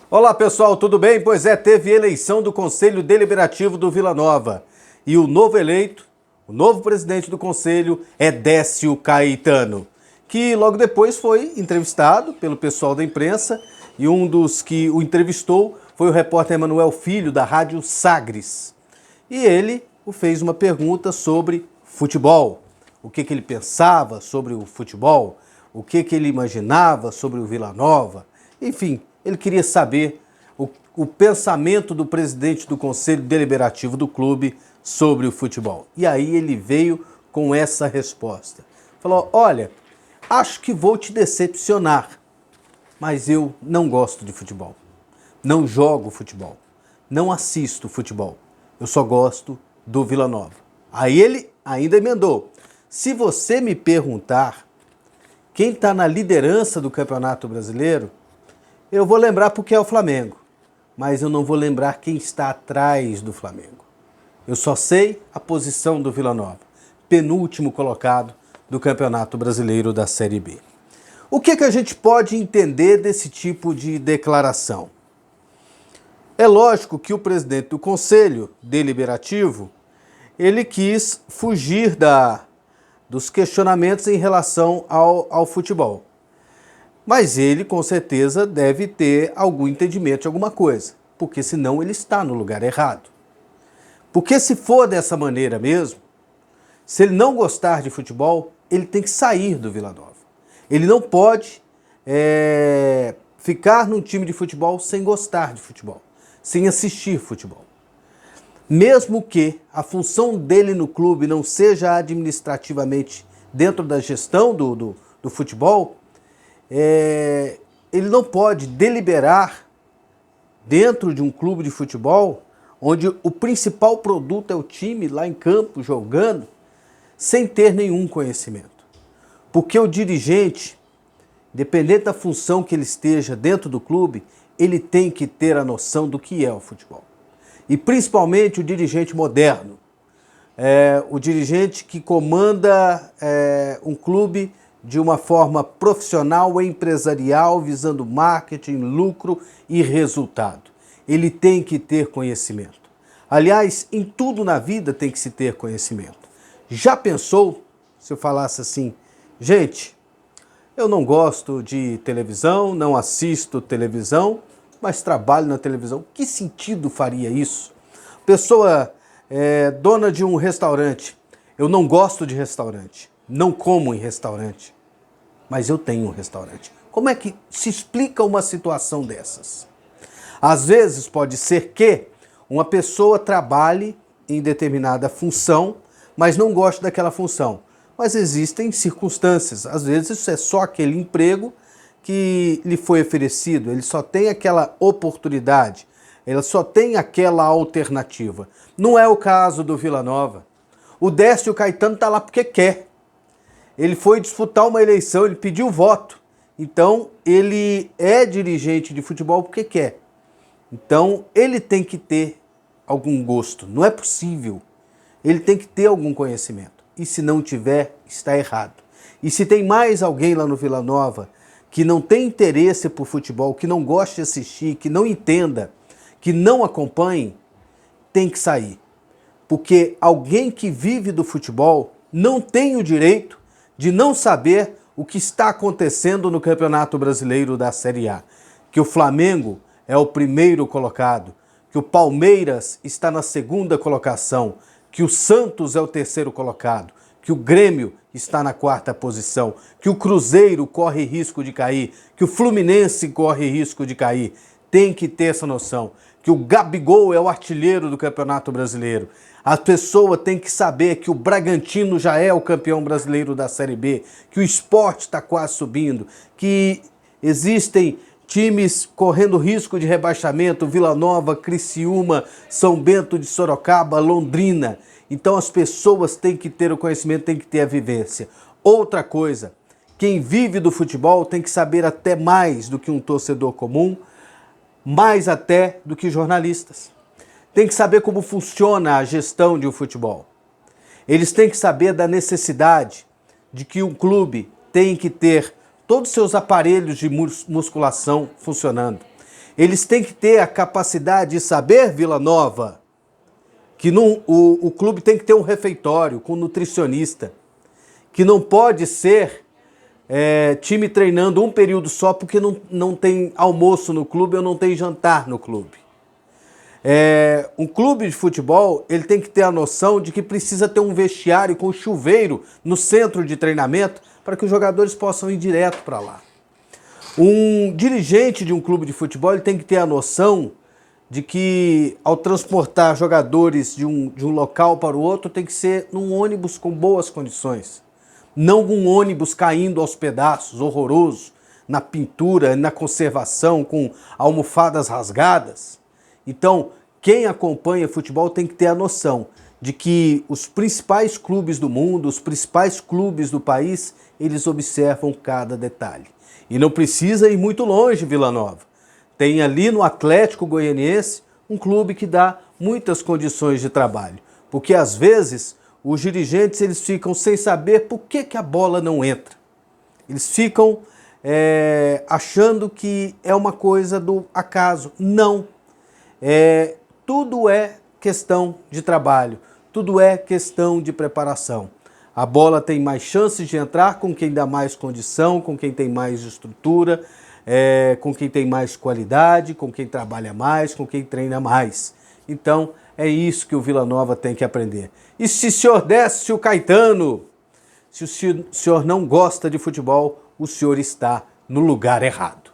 Olá pessoal, tudo bem? Pois é, teve eleição do Conselho Deliberativo do Vila Nova e o novo eleito, o novo presidente do Conselho é Décio Caetano, que logo depois foi entrevistado pelo pessoal da imprensa e um dos que o entrevistou foi o repórter Emanuel Filho da Rádio Sagres. E ele fez uma pergunta sobre futebol, o que ele pensava sobre o futebol, o que ele imaginava sobre o Vila Nova, enfim. Ele queria saber o pensamento do presidente do Conselho Deliberativo do clube sobre o futebol. E aí ele veio com essa resposta. Falou, olha, acho que vou te decepcionar, mas eu não gosto de futebol. Não jogo futebol. Não assisto futebol. Eu só gosto do Vila Nova. Aí ele ainda emendou. Se você me perguntar quem está na liderança do Campeonato Brasileiro, eu vou lembrar porque é o Flamengo, mas eu não vou lembrar quem está atrás do Flamengo. Eu só sei a posição do Vila Nova, penúltimo colocado do Campeonato Brasileiro da Série B. O que a gente pode entender desse tipo de declaração? É lógico que o presidente do Conselho Deliberativo, ele quis fugir dos questionamentos em relação ao futebol. Mas ele, com certeza, deve ter algum entendimento de alguma coisa, porque senão ele está no lugar errado. Porque se for dessa maneira mesmo, se ele não gostar de futebol, ele tem que sair do Vila Nova. Ele não pode ficar num time de futebol sem gostar de futebol, sem assistir futebol. Mesmo que a função dele no clube não seja administrativamente dentro da gestão do futebol, ele não pode deliberar dentro de um clube de futebol, onde o principal produto é o time lá em campo jogando, sem ter nenhum conhecimento. Porque o dirigente, independente da função que ele esteja dentro do clube, ele tem que ter a noção do que é o futebol. E principalmente o dirigente moderno, o dirigente que comanda um clube de uma forma profissional e empresarial, visando marketing, lucro e resultado. Ele tem que ter conhecimento. Aliás, em tudo na vida tem que se ter conhecimento. Já pensou, se eu falasse assim, gente, eu não gosto de televisão, não assisto televisão, mas trabalho na televisão. Que sentido faria isso? Pessoa dona de um restaurante, eu não gosto de restaurante, não como em restaurante, mas eu tenho um restaurante. Como é que se explica uma situação dessas? Às vezes pode ser que uma pessoa trabalhe em determinada função, mas não goste daquela função. Mas existem circunstâncias, às vezes isso é só aquele emprego que lhe foi oferecido, ele só tem aquela oportunidade, ele só tem aquela alternativa. Não é o caso do Vila Nova. O Décio Caetano está lá porque quer. Ele foi disputar uma eleição, ele pediu voto. Então, ele é dirigente de futebol porque quer. Então, ele tem que ter algum gosto. Não é possível. Ele tem que ter algum conhecimento. E se não tiver, está errado. E se tem mais alguém lá no Vila Nova que não tem interesse por futebol, que não gosta de assistir, que não entenda, que não acompanhe, tem que sair. Porque alguém que vive do futebol não tem o direito de não saber o que está acontecendo no Campeonato Brasileiro da Série A. Que o Flamengo é o primeiro colocado, que o Palmeiras está na segunda colocação, que o Santos é o terceiro colocado, que o Grêmio está na quarta posição, que o Cruzeiro corre risco de cair, que o Fluminense corre risco de cair. Tem que ter essa noção, que o Gabigol é o artilheiro do Campeonato Brasileiro. A pessoa tem que saber que o Bragantino já é o campeão brasileiro da Série B, que o Sport está quase subindo, que existem times correndo risco de rebaixamento, Vila Nova, Criciúma, São Bento de Sorocaba, Londrina. Então as pessoas têm que ter o conhecimento, têm que ter a vivência. Outra coisa, quem vive do futebol tem que saber até mais do que um torcedor comum, mais até do que jornalistas. Tem que saber como funciona a gestão de um futebol. Eles têm que saber da necessidade de que um clube tem que ter todos os seus aparelhos de musculação funcionando. Eles têm que ter a capacidade de saber, Vila Nova, que o clube tem que ter um refeitório com nutricionista, que não pode ser time treinando um período só porque não tem almoço no clube ou não tem jantar no clube. Um clube de futebol, ele tem que ter a noção de que precisa ter um vestiário com chuveiro no centro de treinamento para que os jogadores possam ir direto para lá. Um dirigente de um clube de futebol, ele tem que ter a noção de que ao transportar jogadores de um local para o outro tem que ser num ônibus com boas condições. Não um ônibus caindo aos pedaços, horroroso, na pintura, na conservação, com almofadas rasgadas. Então, quem acompanha futebol tem que ter a noção de que os principais clubes do mundo, os principais clubes do país, eles observam cada detalhe. E não precisa ir muito longe, Vila Nova. Tem ali no Atlético Goianiense um clube que dá muitas condições de trabalho. Porque às vezes os dirigentes eles ficam sem saber por que a bola não entra. Eles ficam achando que é uma coisa do acaso. Não. Tudo é questão de trabalho. Tudo é questão de preparação. A bola tem mais chances de entrar com quem dá mais condição, com quem tem mais estrutura, com quem tem mais qualidade, com quem trabalha mais, com quem treina mais. Então, é isso que o Vila Nova tem que aprender. E se o senhor desce o Caetano, se o senhor não gosta de futebol, o senhor está no lugar errado.